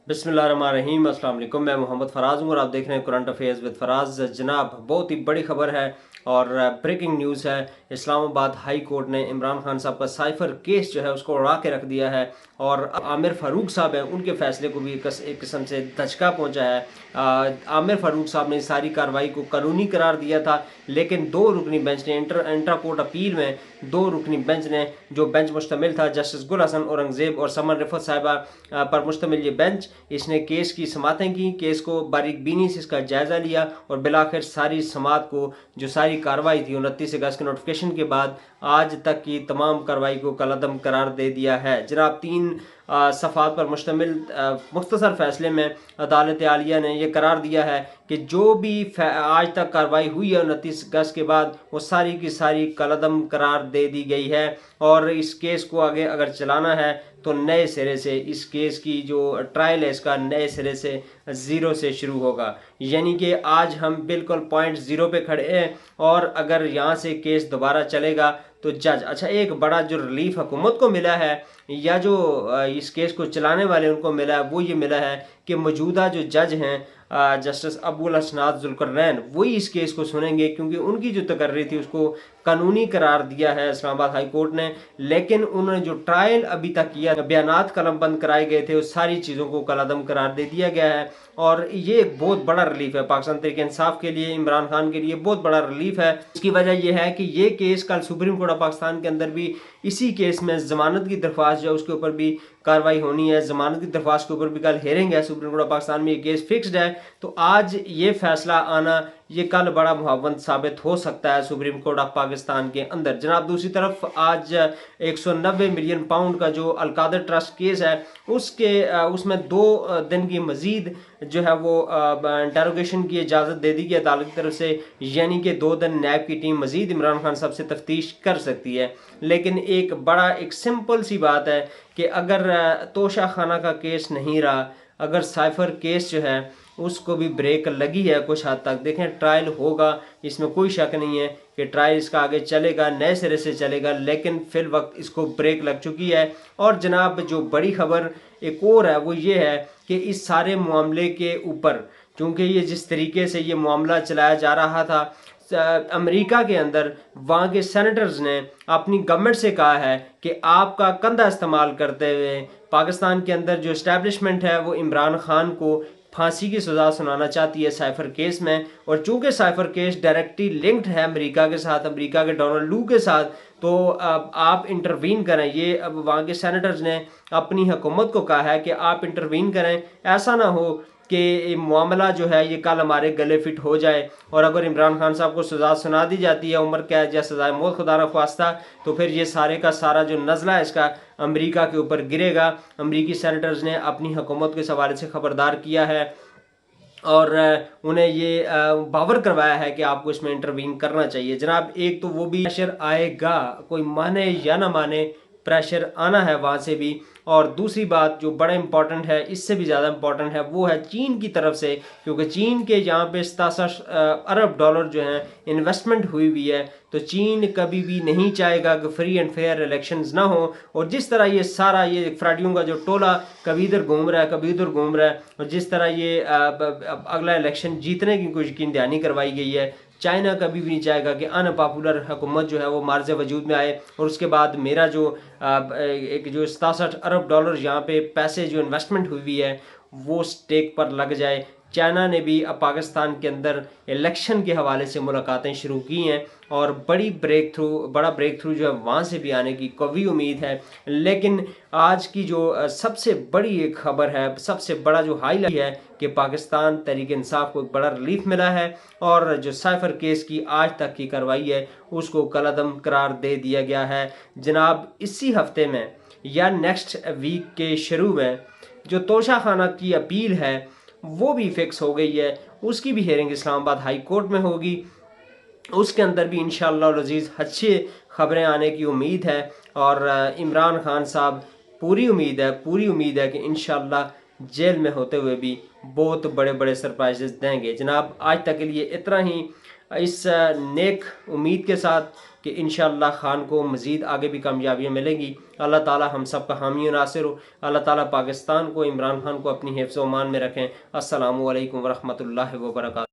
बिस्मिल्लाहिर्रहमानिर्रहीम। अस्सलाम वालेकुम। मैं मोहम्मद फ़राज़ हूँ और आप देख रहे हैं करंट अफेयर्स विद फ़राज़। जनाब, बहुत ही बड़ी खबर है और ब्रेकिंग न्यूज़ है। इस्लामाबाद हाई कोर्ट ने इमरान खान साहब का साइफ़र केस जो है उसको उड़ा के रख दिया है और आमिर फ़ारूक साहब हैं, उनके फ़ैसले को भी एक किस्म से धचका पहुँचा है। आमिर फ़ारूक साहब ने सारी कार्रवाई को कानूनी करार दिया था, लेकिन दो रुकनी बेंच ने इंट्रा कोर्ट अपील में दो रुकनी बेंच ने, जो बेंच मुश्तमिल था जस्टिस गुल हसन औरंगज़ेब और समन रिफत साहिबा पर मुश्तमिल ये बेंच, इसने केस की समातें की, केस को बारीक बीनी से इसका जायज़ा लिया और बिलाखिर सारी समात को, जो सारी कार्रवाई थी 29 अगस्त के नोटिफिकेशन के बाद, आज तक की तमाम कार्रवाई को कलअदम करार दे दिया है। जनाब, 3 सफ़ात पर मुश्तमिल मुख्तसर फैसले में अदालत आलिया ने यह करार दिया है कि जो भी आज तक कार्रवाई हुई है 29 अगस्त के बाद, वो सारी की सारी कलअदम करार दे दी गई है और इस केस को आगे अगर चलाना है तो नए सिरे से इस केस की जो ट्रायल है इसका नए सिरे से ज़ीरो से शुरू होगा। यानी कि आज हम बिल्कुल पॉइंट ज़ीरो पे खड़े हैं और अगर यहाँ से केस दोबारा चलेगा तो जज, अच्छा, एक बड़ा जो रिलीफ हुकूमत को मिला है या जो इस केस को चलाने वाले उनको मिला है, वो ये मिला है कि मौजूदा जो जज हैं जस्टिस अबुल हसनात जुल्करनैन, वही इस केस को सुनेंगे, क्योंकि उनकी जो तकर्री थी उसको कानूनी करार दिया है इस्लामाबाद हाई कोर्ट ने। लेकिन उन्होंने जो ट्रायल अभी तक किया, बयानात कलमबंद कराए गए थे, उस सारी चीज़ों को कलअदम करार दे दिया गया है और ये एक बहुत बड़ा रिलीफ है पाकिस्तान तहरीक इंसाफ के लिए, इमरान खान के लिए बहुत बड़ा रिलीफ है। इसकी वजह यह है कि ये केस कल सुप्रीम कोर्ट ऑफ पाकिस्तान के अंदर भी इसी केस में जमानत की दरख्वास्त जो है उसके ऊपर भी कार्रवाई होनी है। जमानत की दरख्वास्त के ऊपर भी कल हेयरिंग है सुप्रीम कोर्ट ऑफ पाकिस्तान में, ये केस फिक्स्ड है। तो आज ये फैसला आना ये कल बड़ा मुहावंत साबित हो सकता है सुप्रीम कोर्ट ऑफ पाकिस्तान के अंदर। जनाब, दूसरी तरफ आज 190 मिलियन पाउंड का जो अलकादर ट्रस्ट केस है उसमें 2 दिन की मजीद जो है वो इंटेरोगेशन की इजाज़त दे दी गई अदालत की तरफ से, यानी कि 2 दिन नैब की टीम मजीद इमरान खान साहब से तफ्तीश कर सकती है। लेकिन एक सिंपल सी बात है कि अगर तोशा खाना का केस नहीं रहा, अगर साइफर केस जो है उसको भी ब्रेक लगी है कुछ हद तक, देखें ट्रायल होगा, इसमें कोई शक नहीं है कि ट्रायल इसका आगे चलेगा, नए सिरे से चलेगा, लेकिन फिल वक्त इसको ब्रेक लग चुकी है। और जनाब, जो बड़ी खबर एक और है वो ये है कि इस सारे मामले के ऊपर, चूँकि ये जिस तरीके से ये मामला चलाया जा रहा था अमेरिका के अंदर, वहाँ के सेनेटर्स ने अपनी गवर्नमेंट से कहा है कि आपका कंधा इस्तेमाल करते हुए पाकिस्तान के अंदर जो इस्टेब्लिशमेंट है वो इमरान खान को फांसी की सज़ा सुनाना चाहती है साइफर केस में। और चूंकि साइफर केस डायरेक्टली लिंक्ड है अमेरिका के साथ, अमेरिका के डोनाल्ड लू के साथ, तो अब आप इंटरवीन करें। ये अब वहाँ के सेनेटर्स ने अपनी हुकूमत को कहा है कि आप इंटरवीन करें, ऐसा ना हो कि मामला जो है ये कल हमारे गले फिट हो जाए और अगर इमरान खान साहब को सज़ा सुना दी जाती है, उम्र कैद या सज़ाए मौत खुदा न ख्वास्ता, तो फिर ये सारे का सारा जो नज़ला है इसका अमेरिका के ऊपर गिरेगा। अमेरिकी सेनेटर्स ने अपनी हुकूमत के हवाले से खबरदार किया है और उन्हें ये बावर करवाया है कि आपको इसमें इंटरवीन करना चाहिए। जनाब, एक तो वो भी प्रेशर आएगा, कोई माने या ना माने, प्रेशर आना है वहाँ से भी। और दूसरी बात जो बड़ा इंपॉर्टेंट है, इससे भी ज़्यादा इंपॉर्टेंट है, वो है चीन की तरफ से, क्योंकि चीन के यहाँ पे 67 अरब डॉलर जो हैं इन्वेस्टमेंट हुई हुई है। तो चीन कभी भी नहीं चाहेगा कि फ्री एंड फेयर इलेक्शंस ना हो। और जिस तरह ये सारा ये फ्राडियों का जो टोला कभी इधर घूम रहा है कभी उधर घूम रहा है, और जिस तरह ये अगला इलेक्शन जीतने की कोई यकीन दहानी करवाई गई है, चाइना कभी भी नहीं चाहेगा कि अनपॉपुलर हुकूमत जो है वो मार्ज वजूद में आए और उसके बाद मेरा जो एक जो 67 अरब डॉलर यहाँ पे पैसे जो इन्वेस्टमेंट हुई है वो स्टेक पर लग जाए। चाइना ने भी अब पाकिस्तान के अंदर इलेक्शन के हवाले से मुलाकातें शुरू की हैं और बड़ा ब्रेक थ्रू जो है वहाँ से भी आने की कवी उम्मीद है। लेकिन आज की जो सबसे बड़ी एक खबर है, सबसे बड़ा जो हाईलाइट है कि पाकिस्तान तहरीक इंसाफ को एक बड़ा रिलीफ मिला है और जो साइफर केस की आज तक की कार्रवाई है उसको कलअदम करार दे दिया गया है। जनाब, इसी हफ्ते में या नेक्स्ट वीक के शुरू में जो तोशा खाना की अपील है वो भी फिक्स हो गई है, उसकी भी हेयरिंग इस्लामाबाद हाई कोर्ट में होगी। उसके अंदर भी इंशाअल्लाह अज़ीज़ अच्छी खबरें आने की उम्मीद है और इमरान खान साहब पूरी उम्मीद है कि इंशाअल्लाह जेल में होते हुए भी बहुत बड़े बड़े सरप्राइजेस देंगे। जनाब, आज तक के लिए इतना ही। इस नेक उम्मीद के साथ कि इंशाअल्लाह खान को मज़ीद आगे भी कामयाबियाँ मिलेंगी। अल्लाह ताला हम सब का हामी और नासिर हो। अल्लाह ताला पाकिस्तान को, इमरान खान को अपनी हिफ्ज़-ओ-अमान में रखें। अस्सलामु अलैकुम वरहमतुल्लाहि व बरकातुहू।